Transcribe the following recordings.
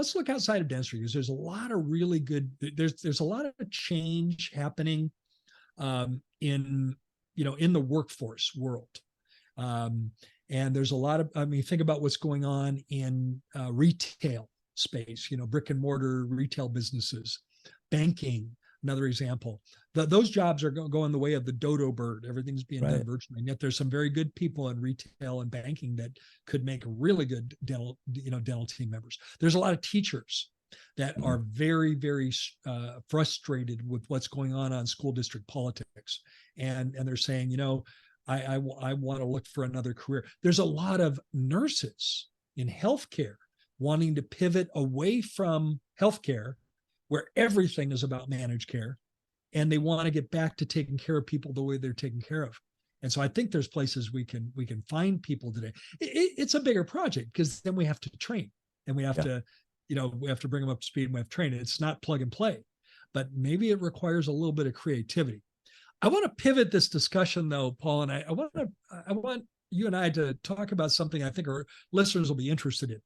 let's look outside of dentistry, because there's a lot of really good, there's a lot of change happening in, in the workforce world. And there's a lot of, I mean, think about what's going on in retail space, brick and mortar retail businesses, banking, another example. Those jobs are going the way of the dodo bird. Everything's being done virtually. And yet there's some very good people in retail and banking that could make really good dental team members. There's a lot of teachers that are very, very frustrated with what's going on school district politics. And they're saying, I want to look for another career. There's a lot of nurses in healthcare wanting to pivot away from healthcare, where everything is about managed care, and they want to get back to taking care of people the way they're taken care of. And so I think there's places we can find people today. It's a bigger project, because then we have to train, and we have to, we have to bring them up to speed, and we have to train. It's not plug and play, but maybe it requires a little bit of creativity. I want to pivot this discussion though, Paul, and I want you and I to talk about something I think our listeners will be interested in.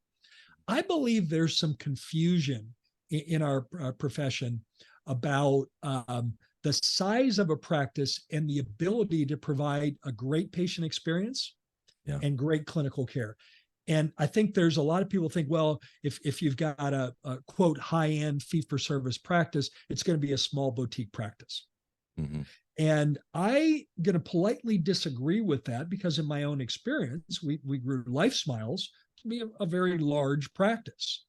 I believe there's some confusion in our profession about the size of a practice and the ability to provide a great patient experience and great clinical care. And I think there's a lot of people think, well, if you've got a quote high-end fee-for-service practice, it's going to be a small boutique practice. Mm-hmm. And I'm going to politely disagree with that, because in my own experience, we grew Life Smiles to be a very large practice.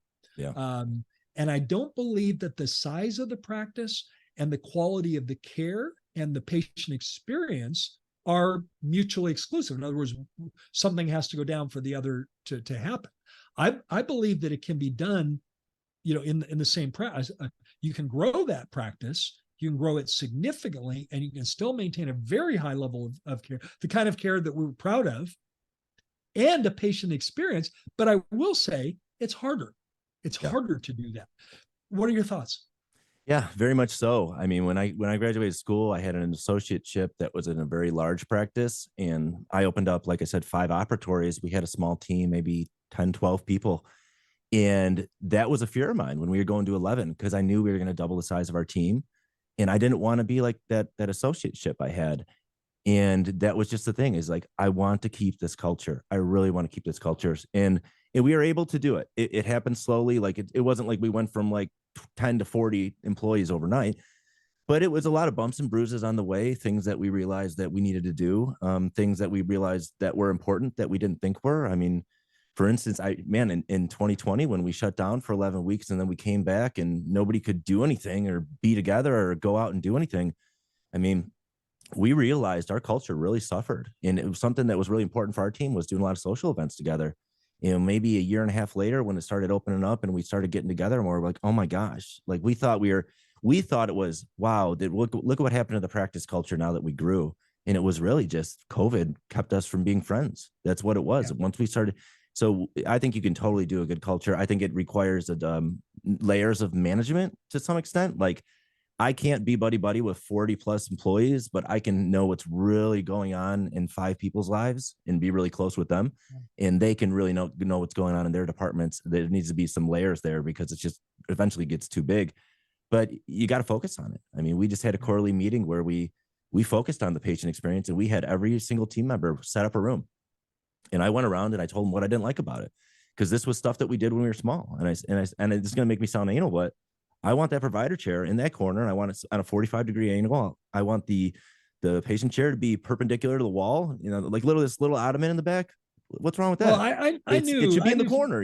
And I don't believe that the size of the practice and the quality of the care and the patient experience are mutually exclusive. In other words, something has to go down for the other to happen. I believe that it can be done, in the same practice. You can grow that practice, you can grow it significantly, and you can still maintain a very high level of care, the kind of care that we're proud of, and a patient experience. But I will say it's harder. It's harder to do that. What are your thoughts? Yeah, very much so. I mean, when I graduated school, I had an associateship that was in a very large practice, and I opened up, like I said, 5 operatories. We had a small team, maybe 10, 12 people. And that was a fear of mine when we were going to 11, because I knew we were going to double the size of our team. And I didn't want to be like that associateship I had. And that was just the thing, is like, I want to keep this culture. I really want to keep this culture. And we were able to do it. It happened slowly. Like it wasn't like we went from like 10 to 40 employees overnight, but it was a lot of bumps and bruises on the way, things that we realized that we needed to do, things that we realized that were important that we didn't think were. I mean, for instance, in 2020, when we shut down for 11 weeks and then we came back and nobody could do anything or be together or go out and do anything. I mean, we realized our culture really suffered. And it was something that was really important for our team, was doing a lot of social events together. Maybe a year and a half later, when it started opening up and we started getting together more, like, oh my gosh, like we thought it was, wow, look what happened to the practice culture now that we grew. And it was really just COVID kept us from being friends. That's what it was. Once we started. So I think you can totally do a good culture. I think it requires layers of management to some extent. Like, I can't be buddy with 40 plus employees, but I can know what's really going on in 5 people's lives and be really close with them. And they can really know what's going on in their departments. There needs to be some layers there, because it's just eventually gets too big, but you got to focus on it. I mean, we just had a quarterly meeting where we focused on the patient experience, and we had every single team member set up a room. And I went around and I told them what I didn't like about it, because this was stuff that we did when we were small. And it's going to make me sound anal, but I want that provider chair in that corner, and I want it on a 45-degree angle. I want the patient chair to be perpendicular to the wall, like this little ottoman in the back. What's wrong with that? Well, I knew it should be in the corner,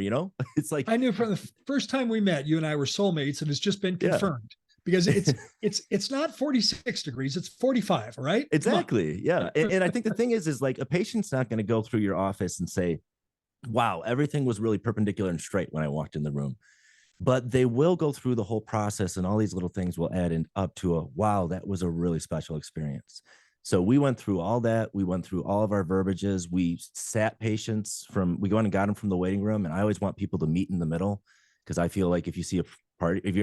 It's like, I knew from the first time we met, you and I were soulmates, and it's just been confirmed. Because it's not 46 degrees, it's 45, right? Exactly. Yeah. And I think the thing is like, a patient's not going to go through your office and say, wow, everything was really perpendicular and straight when I walked in the room. But they will go through the whole process, and all these little things will add up to a, wow, that was a really special experience. So we went through all that. We went through all of our verbiages. We sat patients we went and got them from the waiting room. And I always want people to meet in the middle, because I feel like if you're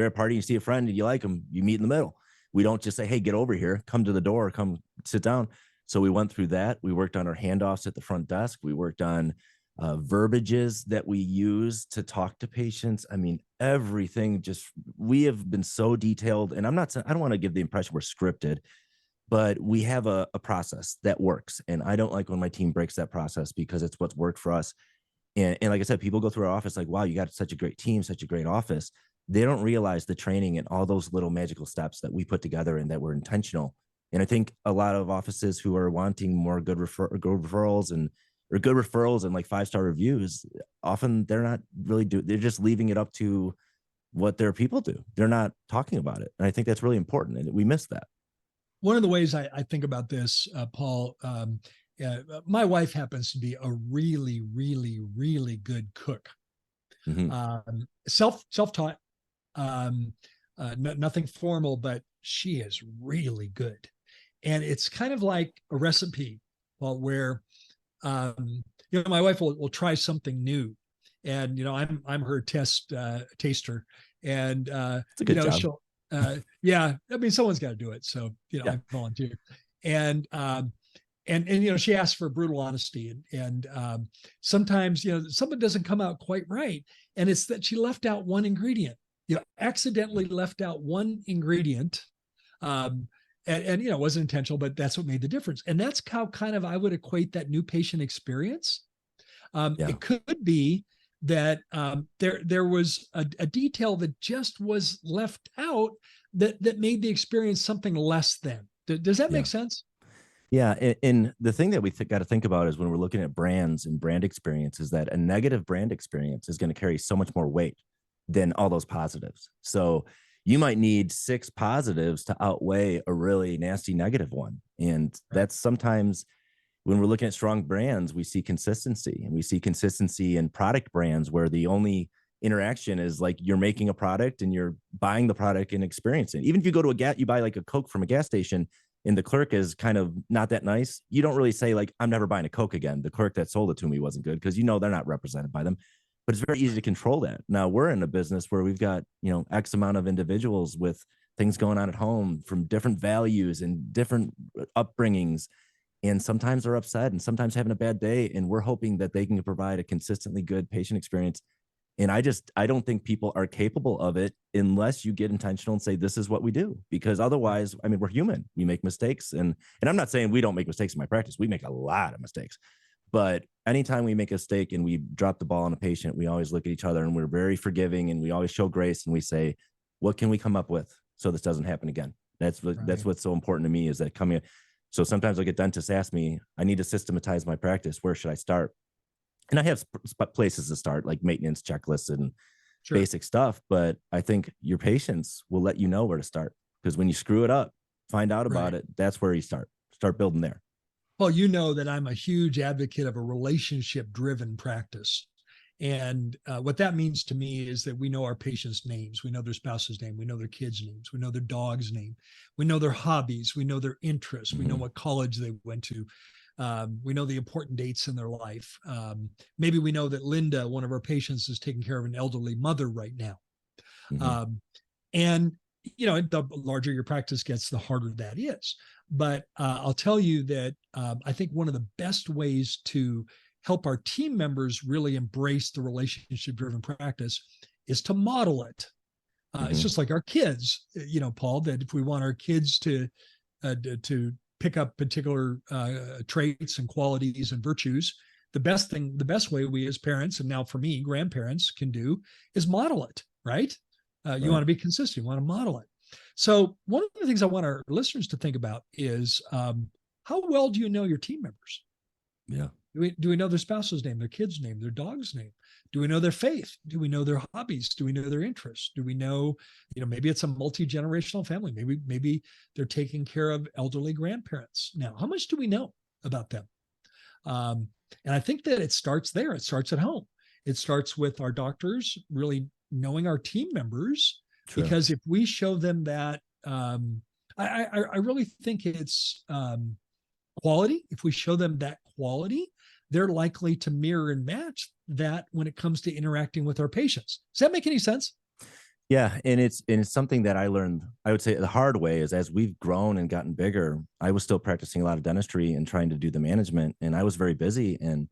at a party, you see a friend and you like them, you meet in the middle. We don't just say, hey, get over here, come to the door, come sit down. So we went through that. We worked on our handoffs at the front desk. We worked on verbiages that we use to talk to patients. I mean, everything we have been so detailed, and I don't want to give the impression we're scripted, but we have a process that works. And I don't like when my team breaks that process because it's what's worked for us. And like I said, people go through our office like, wow, you got such a great team, such a great office. They don't realize the training and all those little magical steps that we put together and that were intentional. And I think a lot of offices who are wanting more good referrals and like 5-star reviews, often they're not really they're just leaving it up to what their people do. They're not talking about it. And I think that's really important. And we miss that. One of the ways I think about this, Paul, my wife happens to be a really, really, really good cook. Mm-hmm. Self-taught, nothing formal, but she is really good. And it's kind of like a recipe, well, where my wife will try something new, and I'm her taster, and It's a good job. she'll yeah, I mean, someone's got to do it, so Yeah. I volunteer, and she asks for brutal honesty, and sometimes something doesn't come out quite right, and it's that she left out one ingredient, accidentally left out one ingredient. And it wasn't intentional, but that's what made the difference. And that's how kind of I would equate that new patient experience. It could be that there was a detail that just was left out that made the experience something less than. Does that make sense? Yeah. And the thing that we got to think about is when we're looking at brands and brand experience is that a negative brand experience is going to carry so much more weight than all those positives. So you might need 6 positives to outweigh a really nasty negative one. And that's sometimes when we're looking at strong brands, we see consistency, and we see consistency in product brands where the only interaction is like you're making a product and you're buying the product and experiencing. Even if you go to you buy like a Coke from a gas station and the clerk is kind of not that nice, you don't really say like, I'm never buying a Coke again. The clerk that sold it to me wasn't good, because they're not represented by them. But it's very easy to control that. Now we're in a business where we've got, X amount of individuals with things going on at home from different values and different upbringings. And sometimes they're upset and sometimes having a bad day. And we're hoping that they can provide a consistently good patient experience. And I don't think people are capable of it unless you get intentional and say, this is what we do. Because otherwise, I mean, we're human. We make mistakes. And I'm not saying we don't make mistakes in my practice. We make a lot of mistakes. But anytime we make a mistake and we drop the ball on a patient, we always look at each other and we're very forgiving, and we always show grace, and we say, what can we come up with so this doesn't happen again? That's what's so important to me, is that coming. So sometimes I get dentists ask me, I need to systematize my practice. Where should I start? And I have places to start, like maintenance checklists and basic stuff. But I think your patients will let you know where to start, because when you screw it up, find out about it. That's where you start building there. Well, that I'm a huge advocate of a relationship-driven practice. And what that means to me is that we know our patients' names. We know their spouse's name. We know their kids' names. We know their dog's name. We know their hobbies. We know their interests. We know what college they went to. We know the important dates in their life. Maybe we know that Linda, one of our patients, is taking care of an elderly mother right now. And the larger your practice gets, the harder that is. But I'll tell you that I think one of the best ways to help our team members really embrace the relationship-driven practice is to model it. It's just like our kids, Paul, that if we want our kids to pick up particular traits and qualities and virtues, the best way we as parents, and now for me, grandparents, can do is model it, right? You want to be consistent, you want to model it. So one of the things I want our listeners to think about is how well do you know your team members? Yeah. Do we know their spouse's name, their kid's name, their dog's name? Do we know their faith? Do we know their hobbies? Do we know their interests? Do we know, maybe it's a multi-generational family. Maybe they're taking care of elderly grandparents. Now, how much do we know about them? And I think that it starts there. It starts at home. It starts with our doctors really knowing our team members. True. Because if we show them that, I really think it's quality. If we show them that quality, they're likely to mirror and match that when it comes to interacting with our patients. Does that make any sense? Yeah. And it's something that I learned, I would say the hard way, is as we've grown and gotten bigger, I was still practicing a lot of dentistry and trying to do the management, and I was very busy. And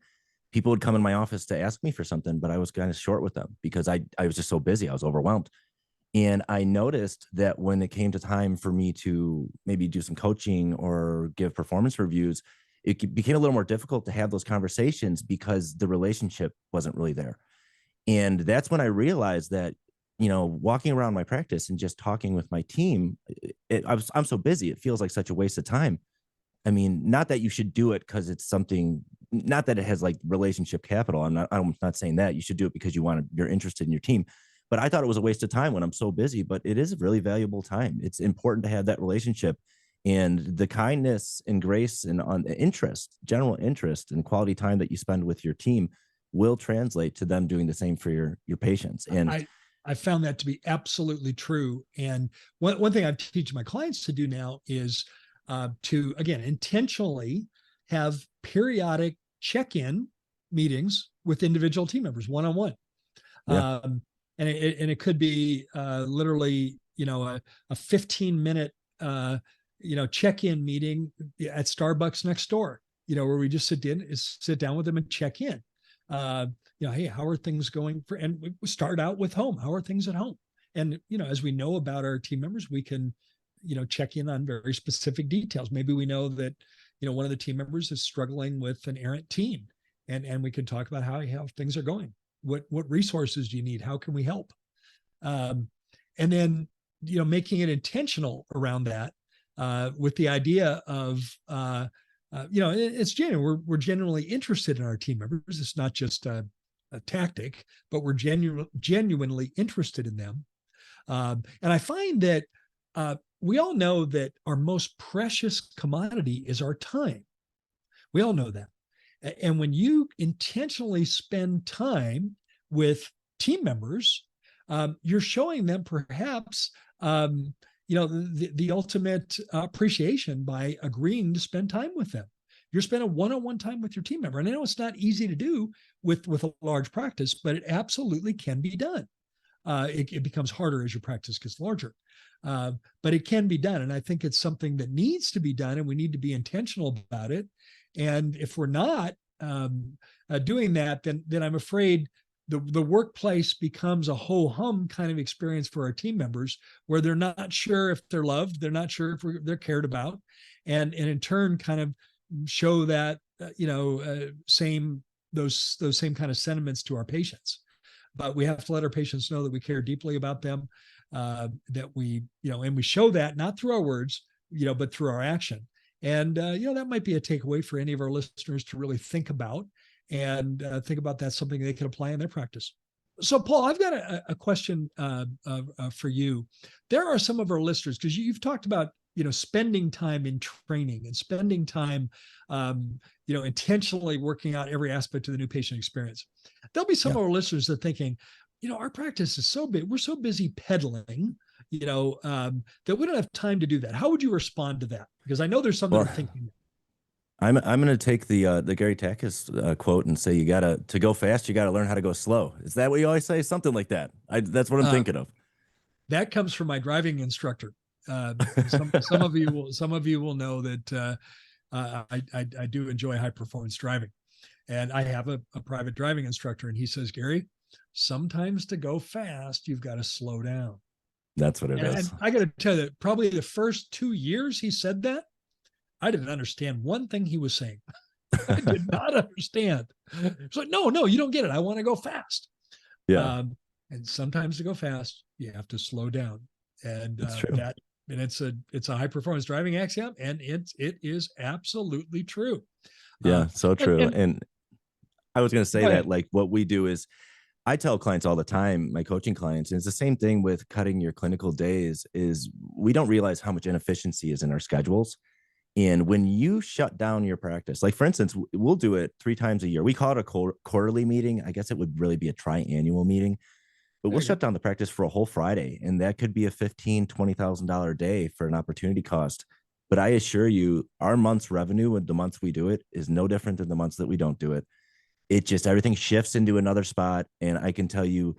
people would come in my office to ask me for something, but I was kind of short with them because I was just so busy. I was overwhelmed. And I noticed that when it came to time for me to maybe do some coaching or give performance reviews, it became a little more difficult to have those conversations because the relationship wasn't really there. And that's when I realized that, walking around my practice and just talking with my team, I'm so busy. It feels like such a waste of time. I mean, not that you should do it because it's something, not that it has like relationship capital. I'm not saying that you should do it because you're interested in your team, but I thought it was a waste of time when I'm so busy, but it is a really valuable time. It's important to have that relationship, and the kindness and grace and on interest, general interest and quality time that you spend with your team will translate to them doing the same for your patients. And I found that to be absolutely true. And one thing I'm teaching my clients to do now is to, again, intentionally have periodic check-in meetings with individual team members, one-on-one. yeah, And it could be literally, a 15-minute, check-in meeting at Starbucks next door, where we just sit down with them and check in. Hey, how are things going and we start out with home. How are things at home? And, as we know about our team members, we can, check in on very specific details. Maybe we know that, one of the team members is struggling with an errant teen, and we can talk about how things are going. What resources do you need? How can we help? And then, making it intentional around that, with the idea of, it's genuine. We're genuinely interested in our team members. It's not just a tactic, but we're genuinely interested in them. And I find that we all know that our most precious commodity is our time. We all know that. And when you intentionally spend time with team members, you're showing them perhaps, the ultimate appreciation by agreeing to spend time with them. You're spending one-on-one time with your team member. And I know it's not easy to do with a large practice, but it absolutely can be done. It becomes harder as your practice gets larger. But it can be done. And I think it's something that needs to be done, and we need to be intentional about it. And if we're not doing that, then I'm afraid the workplace becomes a ho-hum kind of experience for our team members, where they're not sure if they're loved, they're not sure if they're cared about, and in turn kind of show that those same kind of sentiments to our patients. But we have to let our patients know that we care deeply about them, that we, and we show that not through our words, but through our action. And, that might be a takeaway for any of our listeners to really think about, and think about that's something they can apply in their practice. So, Paul, I've got a question for you. There are some of our listeners, because you've talked about, spending time in training and spending time, intentionally working out every aspect of the new patient experience. There'll be some of our listeners that are thinking, our practice is so big, we're so busy peddling, that we don't have time to do that. How would you respond to that? Because I know there's some that are thinking. I'm going to take the Gary Takis quote and say, to go fast, you got to learn how to go slow. Is that what you always say? Something like that. That's what I'm thinking of. That comes from my driving instructor. Some of you will know that I do enjoy high performance driving, and I have a private driving instructor, and he says, Gary, sometimes to go fast, you've got to slow down. That's what it is. And I got to tell you that probably the first 2 years he said that, I didn't understand one thing he was saying. I did not understand. It's like, no, you don't get it. I want to go fast. Yeah. And sometimes to go fast, you have to slow down. And that's true. It's a high performance driving axiom, and it is absolutely true. Yeah, so true. And I was going to say that, like, what we do is, I tell clients all the time, my coaching clients, and it's the same thing with cutting your clinical days, is we don't realize how much inefficiency is in our schedules. And when you shut down your practice, like for instance, we'll do it 3 times a year. We call it a quarterly meeting. I guess it would really be a triannual meeting, but we'll shut down the practice for a whole Friday. And that could be a $15,000, $20,000 day for an opportunity cost. But I assure you, our month's revenue and the months we do it is no different than the months that we don't do it. It just, everything shifts into another spot. And I can tell you,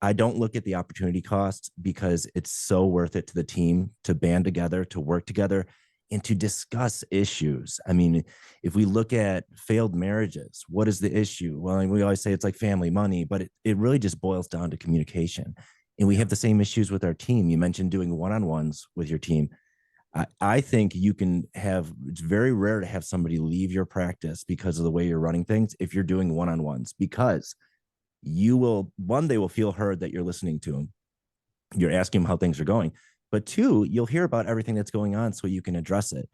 I don't look at the opportunity costs, because it's so worth it to the team to band together, to work together. and to discuss issues. I mean, if we look at failed marriages, what is the issue? Well, we always say it's like family, money, but it really just boils down to communication. And we have the same issues with our team. You mentioned doing one-on-ones with your team. I think you can have, it's very rare to have somebody leave your practice because of the way you're running things if you're doing one-on-ones, because you will, one, they will feel heard that you're listening to them. You're asking them how things are going. But two, you'll hear about everything that's going on so you can address it.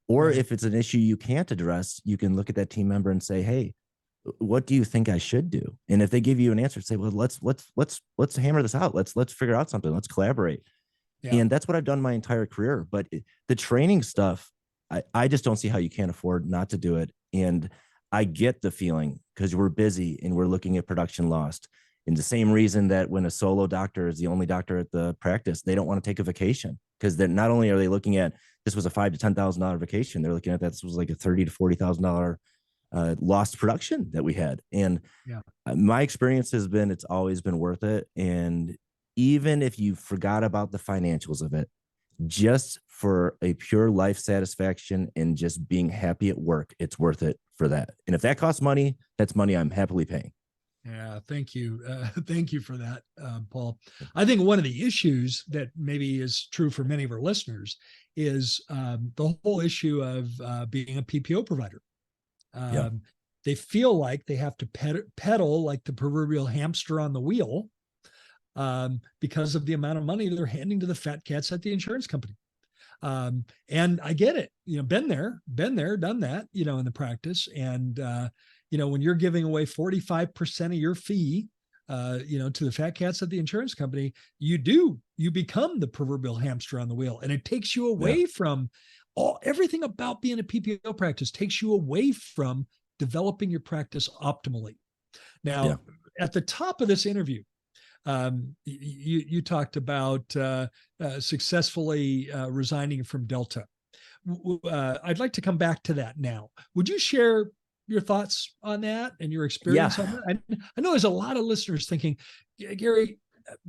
Or if it's an issue you can't address, you can look at that team member and say, hey, what do you think I should do? And if they give you an answer, say, well, let's hammer this out. Let's figure out something. Let's collaborate. Yeah. And that's what I've done my entire career. But the training stuff, I just don't see how you can't afford not to do it. And I get the feeling, because we're busy and we're looking at production lost. And the same reason that when a solo doctor is the only doctor at the practice, they don't want to take a vacation, because they're not only are they looking at, this was a $5,000 to $10,000 vacation, they're looking at that this was like a $30,000 to $40,000 lost production that we had. And my experience has been, it's always been worth it. And even if you forgot about the financials of it, just for a pure life satisfaction and just being happy at work, it's worth it for that. And if that costs money, that's money I'm happily paying. Yeah, thank you. Thank you for that, Paul. I think one of the issues that maybe is true for many of our listeners is the whole issue of being a PPO provider. They feel like they have to pedal like the proverbial hamster on the wheel because of the amount of money they're handing to the fat cats at the insurance company. And I get it, been there, done that, in the practice. And, when you're giving away 45% of your fee, to the fat cats at the insurance company, you become the proverbial hamster on the wheel, and it takes you away from everything about being a PPO practice, takes you away from developing your practice optimally. Now, at the top of this interview, you talked about successfully resigning from Delta. I'd like to come back to that now. Would you share your thoughts on that and your experience on that? I know there's a lot of listeners thinking, Gary,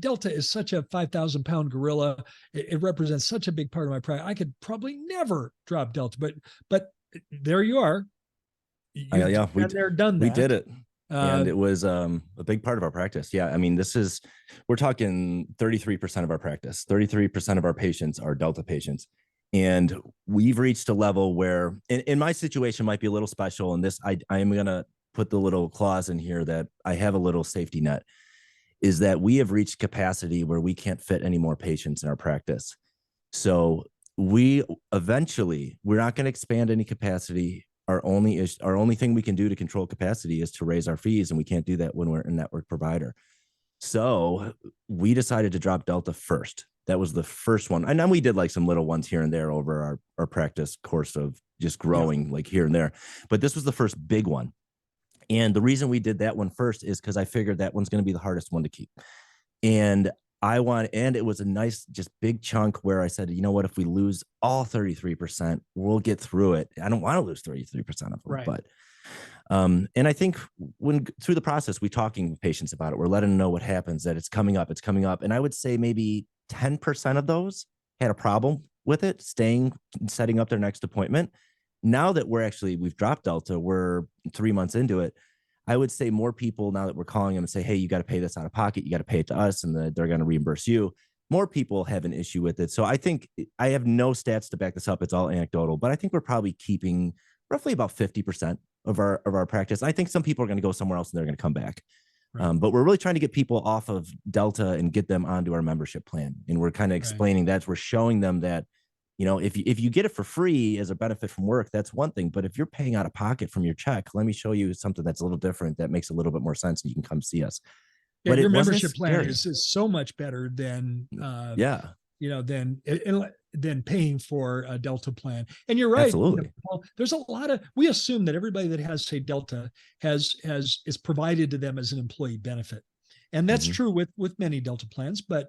Delta is such a 5,000 pound gorilla. It represents such a big part of my practice. I could probably never drop Delta, but there you are. We did it. And it was a big part of our practice. Yeah. I mean, we're talking 33% of our practice, 33% of our patients are Delta patients. And we've reached a level where, in my situation might be a little special. And this, I am going to put the little clause in here that I have a little safety net, is that we have reached capacity where we can't fit any more patients in our practice. So we're not going to expand any capacity. Our only thing we can do to control capacity is to raise our fees, and we can't do that when we're a network provider. So we decided to drop Delta first. That was the first one. And then we did like some little ones here and there over our practice course of just growing like here and there. But this was the first big one. And the reason we did that one first is because I figured that one's going to be the hardest one to keep. And it was a nice, just big chunk where I said, you know what, if we lose all 33%, we'll get through it. I don't want to lose 33% of them, but, and I think through the process, we talking with patients about it, we're letting them know what happens, that it's coming up. And I would say maybe 10% of those had a problem with it, setting up their next appointment. Now that we've dropped Delta, we're 3 months into it. I would say more people, now that we're calling them and say, hey, you got to pay this out of pocket, you got to pay it to us, and they're going to reimburse you. More people have an issue with it. So I think, I have no stats to back this up, it's all anecdotal, but I think we're probably keeping roughly about 50% of our practice. I think some people are going to go somewhere else and they're going to come back. But we're really trying to get people off of Delta and get them onto our membership plan. And we're kind of explaining that. We're showing them that, if you get it for free as a benefit from work, that's one thing. But if you're paying out of pocket from your check, let me show you something that's a little different, that makes a little bit more sense, and you can come see us. Yeah, but your membership plan is so much better than than paying for a Delta plan. And you're right. Absolutely. Paul, there's a lot of, we assume that everybody that has, say, Delta is provided to them as an employee benefit. And that's true with many Delta plans. But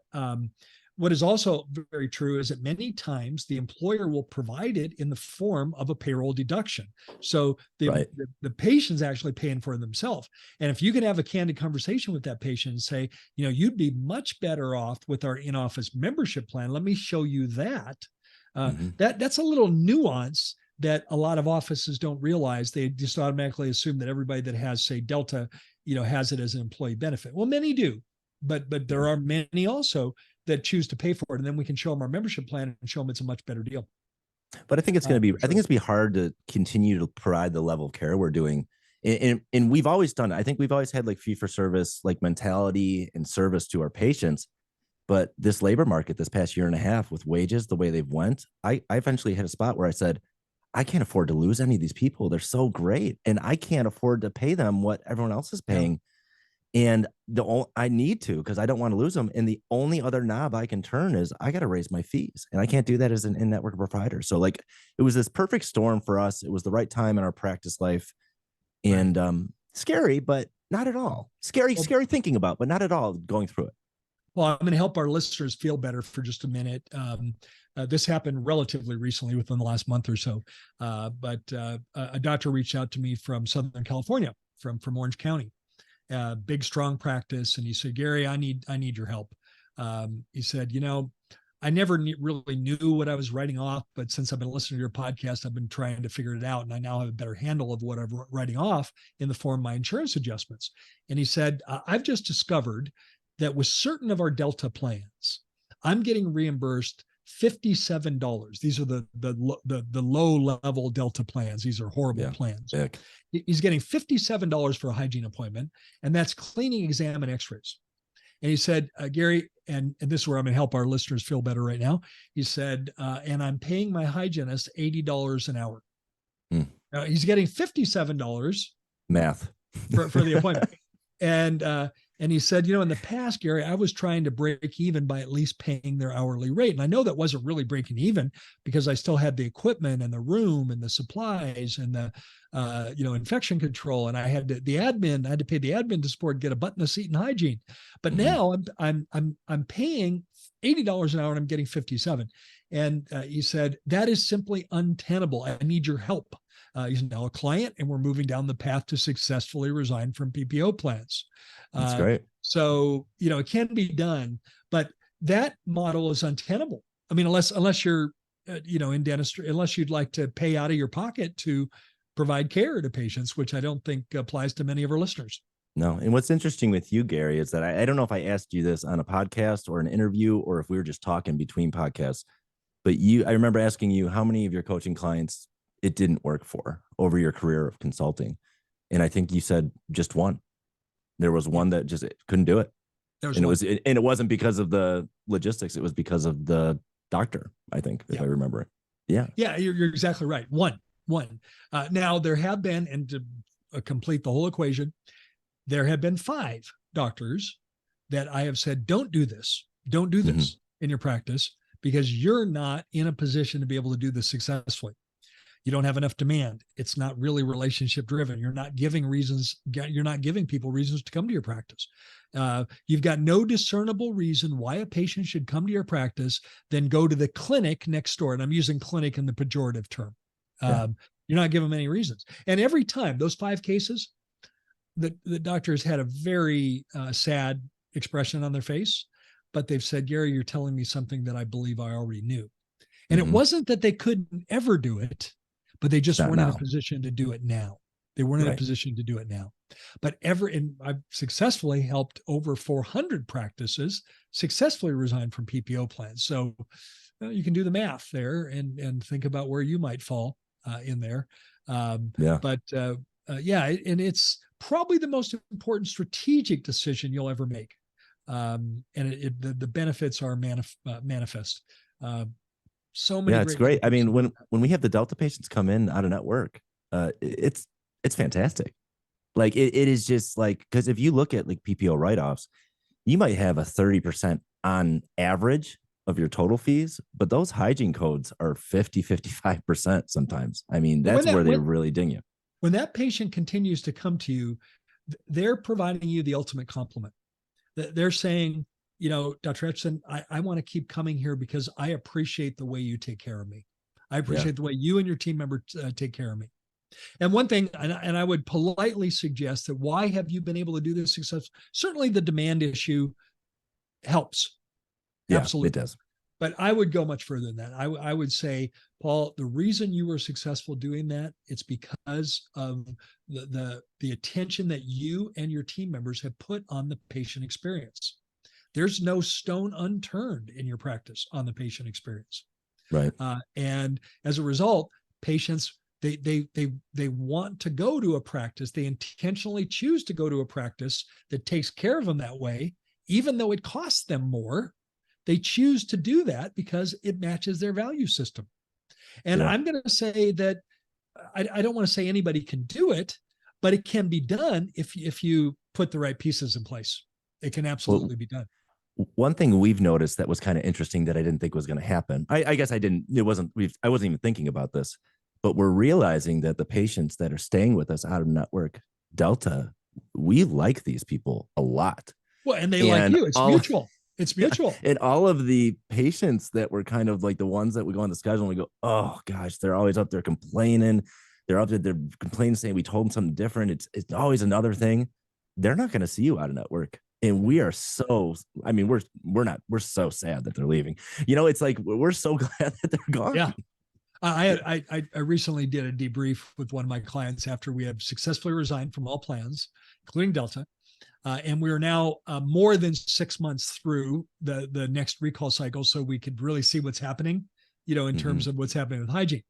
what is also very true is that many times the employer will provide it in the form of a payroll deduction. So the patient's actually paying for it themselves. And if you can have a candid conversation with that patient and say, you'd be much better off with our in-office membership plan, let me show you that. That's a little nuance that a lot of offices don't realize. They just automatically assume that everybody that has, say, Delta, has it as an employee benefit. Well, many do, but there are many also that choose to pay for it, and then we can show them our membership plan and show them it's a much better deal. But I think it's going to be, I think it's be hard to continue to provide the level of care we're doing. And we've always done it. I think we've always had like fee for service, like mentality and service to our patients. But this labor market this past year and a half with wages, the way they've went, I eventually hit a spot where I said, I can't afford to lose any of these people. They're so great. And I can't afford to pay them what everyone else is paying. And I need to, because I don't want to lose them. And the only other knob I can turn is I got to raise my fees. And I can't do that as an in-network provider. So like, it was this perfect storm for us. It was the right time in our practice life. And scary, but not at all. Scary thinking about, but not at all going through it. Well, I'm going to help our listeners feel better for just a minute. This happened relatively recently, within the last month or so. But a doctor reached out to me from Southern California, from Orange County, big, strong practice. And he said, Gary, I need your help. He said, I never really knew what I was writing off, but since I've been listening to your podcast, I've been trying to figure it out. And I now have a better handle of what I'm writing off in the form of my insurance adjustments. And he said, I've just discovered that with certain of our Delta plans, I'm getting reimbursed $57. These are the low level Delta plans. These are horrible plans. Heck. He's getting $57 for a hygiene appointment, and that's cleaning, exam, and x-rays. And he said, Gary, and this is where I'm going to help our listeners feel better right now. He said, and I'm paying my hygienist $80 an hour. He's getting $57 math for the appointment. And he said, in the past, Gary, I was trying to break even by at least paying their hourly rate. And I know that wasn't really breaking even, because I still had the equipment and the room and the supplies and the, infection control. And I had the admin, I had to pay the admin to support, get a butt in the seat and hygiene. But now I'm paying $80 an hour and I'm getting 57. And he said, that is simply untenable. I need your help. He's now a client, and we're moving down the path to successfully resign from PPO plans. That's great. So, it can be done, but that model is untenable. I mean, unless you're, in dentistry, unless you'd like to pay out of your pocket to provide care to patients, which I don't think applies to many of our listeners. No. And what's interesting with you, Gary, is that I don't know if I asked you this on a podcast or an interview, or if we were just talking between podcasts, but I remember asking you how many of your coaching clients it didn't work for over your career of consulting. And I think you said just one. There was one that just couldn't do it. It wasn't because of the logistics. It was because of the doctor, I think, if I remember it. Yeah. Yeah, you're exactly right. One. Now there have been, and to complete the whole equation, there have been 5 doctors that I have said, don't do this in your practice, because you're not in a position to be able to do this successfully. You don't have enough demand. It's not really relationship driven. You're not giving people reasons to come to your practice. You've got no discernible reason why a patient should come to your practice, then go to the clinic next door. And I'm using clinic in the pejorative term. You're not giving them any reasons. And every time, those 5 cases, the doctors had a very sad expression on their face, but they've said, Gary, you're telling me something that I believe I already knew. And it wasn't that they couldn't ever do it, but they just weren't in a position to do it now. They weren't in a position to do it now. But I've successfully helped over 400 practices successfully resign from PPO plans. So you can do the math there and think about where you might fall in there. And it's probably the most important strategic decision you'll ever make. And the benefits are manifest. So many. Yeah, it's great. I mean, when we have the Delta patients come in out of network, it's fantastic. Like it is just like, because if you look at like PPO write-offs, you might have a 30% on average of your total fees, but those hygiene codes are 55% sometimes. I mean, that's where they really ding you. When that patient continues to come to you, they're providing you the ultimate compliment. They're saying, Dr. Etchison, I want to keep coming here because I appreciate the way you take care of me. I appreciate the way you and your team member take care of me. And one thing, and I would politely suggest that why have you been able to do this success? Certainly the demand issue helps. Yeah, absolutely. it does. But I would go much further than that. I would say, Paul, the reason you were successful doing that, it's because of the attention that you and your team members have put on the patient experience. There's no stone unturned in your practice on the patient experience. Right. And as a result, patients, they want to go to a practice. They intentionally choose to go to a practice that takes care of them that way, even though it costs them more. They choose to do that because it matches their value system. And I'm going to say that I don't want to say anybody can do it, but it can be done if you put the right pieces in place. It can absolutely be done. One thing we've noticed that was kind of interesting that I didn't think was going to happen. I guess I wasn't even thinking about this, but we're realizing that the patients that are staying with us out of network Delta, we like these people a lot. Well, and they like you. It's mutual. It's mutual. Yeah. And all of the patients that were kind of like the ones that we go on the schedule and we go, oh gosh, they're always up there complaining. They're up there, they're complaining, saying we told them something different. It's always another thing. They're not going to see you out of network. And we are so, I mean, we're so sad that they're leaving. It's like, we're so glad that they're gone. Yeah. I recently did a debrief with one of my clients after we have successfully resigned from all plans, including Delta. And we are now more than 6 months through the next recall cycle, so we could really see what's happening, in terms of what's happening with hygiene.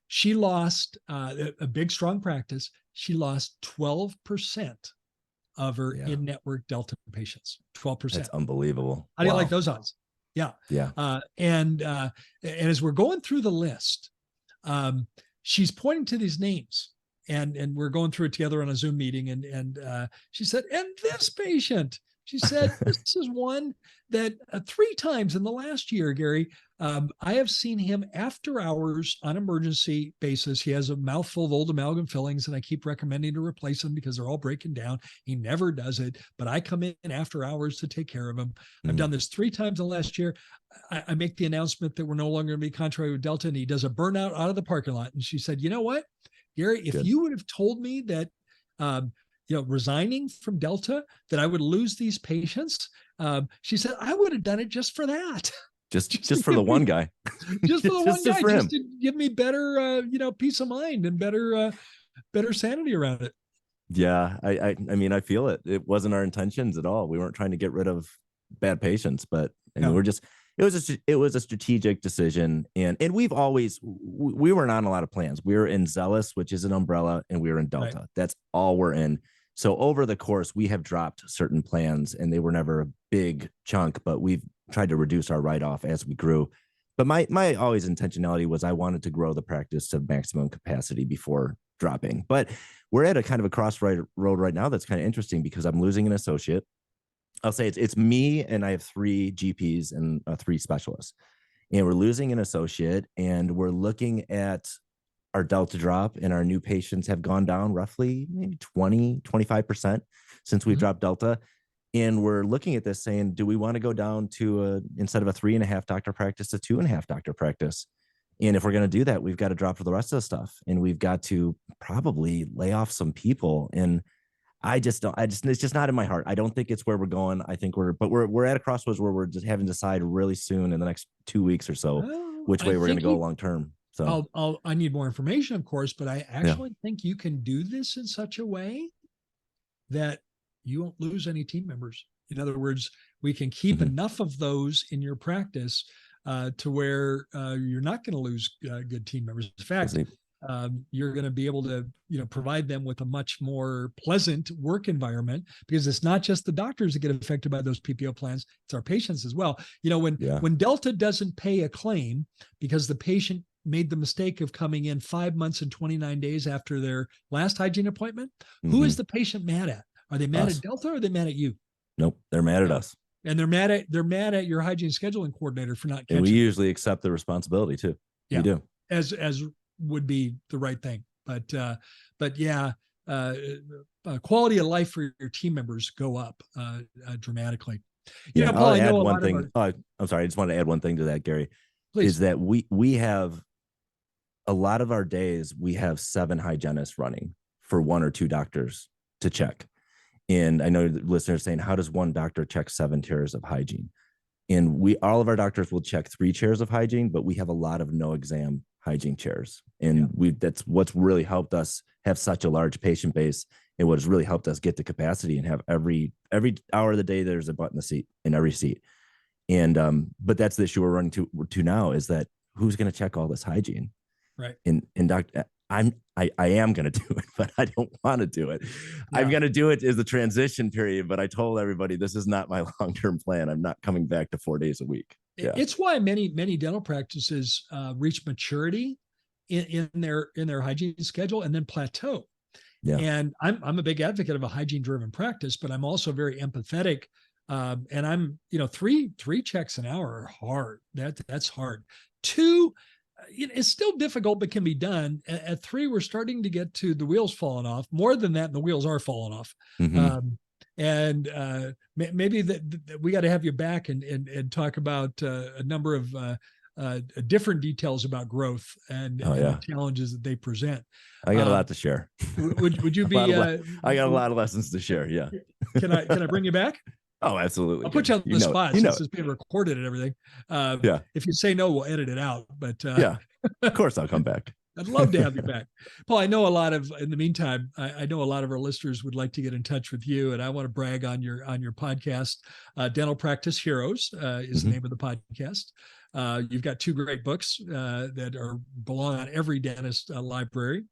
She lost a big, strong practice. She lost 12% of her in-network Delta patients. 12%. That's unbelievable. How do you like those odds? Yeah. Yeah. And as we're going through the list, she's pointing to these names. And we're going through it together on a Zoom meeting. And she said, and this patient, she said, this is one that 3 times in the last year, Gary, I have seen him after hours on emergency basis. He has a mouthful of old amalgam fillings, and I keep recommending to replace them because they're all breaking down. He never does it, but I come in after hours to take care of him. I've done this 3 times in the last year. I make the announcement that we're no longer going to be contrary with Delta, and he does a burnout out of the parking lot. And she said, you know what, Gary, if you would have told me that, resigning from Delta, that I would lose these patients, she said, I would have done it just for that. Just for the one guy. Just for the one guy, for just to give me better, peace of mind and better sanity around it. Yeah. I mean, I feel it. It wasn't our intentions at all. We weren't trying to get rid of bad patients, but it was a strategic decision. And we were not on a lot of plans. We were in Zealous, which is an umbrella, and we were in Delta. Right. That's all we're in. So over the course, we have dropped certain plans, and they were never a big chunk, but we've tried to reduce our write-off as we grew. But my always intentionality was I wanted to grow the practice to maximum capacity before dropping. But we're at a kind of a crossroad right now that's kind of interesting because I'm losing an associate. I'll say it's me, and I have 3 GPs and 3 specialists, and we're losing an associate, and we're looking at our Delta drop, and our new patients have gone down roughly maybe 20-25% since we've dropped Delta. And we're looking at this saying, do we want to go down to instead of a 3.5 doctor practice, a 2.5 doctor practice? And if we're going to do that, we've got to drop for the rest of the stuff, and we've got to probably lay off some people. And it's just not in my heart. I don't think it's where we're going. I think we're at a crossroads where we're just having to decide really soon in the next 2 weeks or so, which way we're going to go long term. So I need more information, of course, but I actually think you can do this in such a way that you won't lose any team members. In other words, we can keep enough of those in your practice to where you're not going to lose good team members. In fact, you're going to be able to, provide them with a much more pleasant work environment, because it's not just the doctors that get affected by those PPO plans, it's our patients as well. When Delta doesn't pay a claim because the patient made the mistake of coming in 5 months and 29 days after their last hygiene appointment, who is the patient mad at? Are they mad at Delta, or are they mad at you? Nope, they're mad at us. And they're mad at your hygiene scheduling coordinator for not catching. And we usually accept the responsibility too. Yeah, we do. As would be the right thing. But quality of life for your team members go up dramatically. Paul, I'll add one thing. I'm sorry. I just wanted to add one thing to that, Gary. Please. Is that we have a lot of our days, we have 7 hygienists running for 1 or 2 doctors to check. And I know the listeners saying, how does one doctor check 7 tiers of hygiene? And all of our doctors will check 3 chairs of hygiene, but we have a lot of no exam hygiene chairs. And that's what's really helped us have such a large patient base, and what has really helped us get the capacity and have every hour of the day, there's a butt in the seat in every seat. And, but that's the issue we're running to now, is that who's going to check all this hygiene? Right. And doctor, I am going to do it, but I don't want to do it. I'm going to do it as the transition period, but I told everybody this is not my long-term plan. I'm not coming back to 4 days a week. Yeah. It's why many dental practices reach maturity in their hygiene schedule and then plateau. Yeah. And I'm a big advocate of a hygiene-driven practice, but I'm also very empathetic. And I'm, three checks an hour are hard. That's hard. 2, it's still difficult, but can be done. At 3, we're starting to get to the wheels falling off. More than that, the wheels are falling off. Mm-hmm. And maybe that we got to have you back and talk about a number of different details about growth and the challenges that they present. I got a lot to share. Would you be? I got a lot of lessons to share. Yeah. Can I bring you back? Oh, absolutely. I'll put you on the spot since it's being recorded and everything. Yeah. If you say no, we'll edit it out. But yeah, of course I'll come back. I'd love to have you back. Paul, I know in the meantime, I know a lot of our listeners would like to get in touch with you, and I want to brag on your podcast. Dental Practice Heroes is the name of the podcast. You've got 2 great books that belong on every dentist library.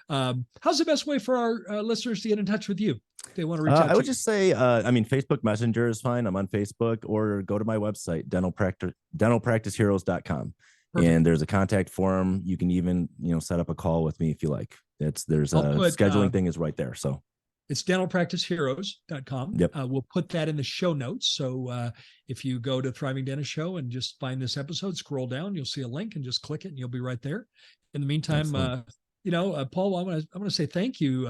How's the best way for our listeners to get in touch with you? If they want to reach out. I would just say, Facebook Messenger is fine. I'm on Facebook, or go to my website, dentalpracticeheroes.com. Perfect. And there's a contact form. You can even, set up a call with me if you like. There's a scheduling thing is right there. So it's dentalpracticeheroes.com. Yep. We'll put that in the show notes. So if you go to Thriving Dentist Show and just find this episode, scroll down, you'll see a link and just click it and you'll be right there. In the meantime, Paul, I want to say thank you.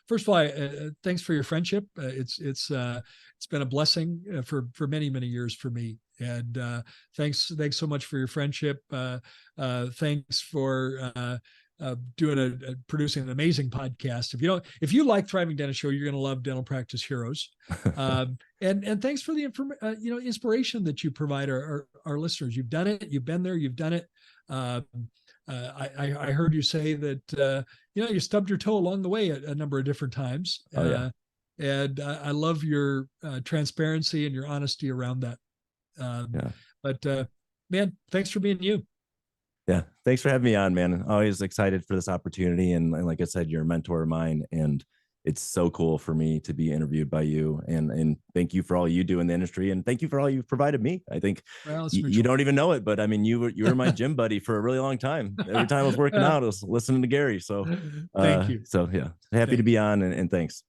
First of all, thanks for your friendship. It's been a blessing for many, many years for me. And thanks so much for your friendship. Thanks for producing an amazing podcast. If you like Thriving Dentist Show, you're going to love Dental Practice Heroes. And thanks for the inspiration that you provide our listeners. You've done it. You've been there. You've done it. I heard you say that you stubbed your toe along the way a number of different times. And I love your transparency and your honesty around that. But man, thanks for being you. Yeah, thanks for having me on, man. Always excited for this opportunity, and like I said, you're a mentor of mine, and it's so cool for me to be interviewed by you. And thank you for all you do in the industry, and thank you for all you've provided me. I think you don't even know it, but I mean, you were my gym buddy for a really long time. Every time I was working out, I was listening to Gary. So thank you. So yeah, happy to be on, and thanks.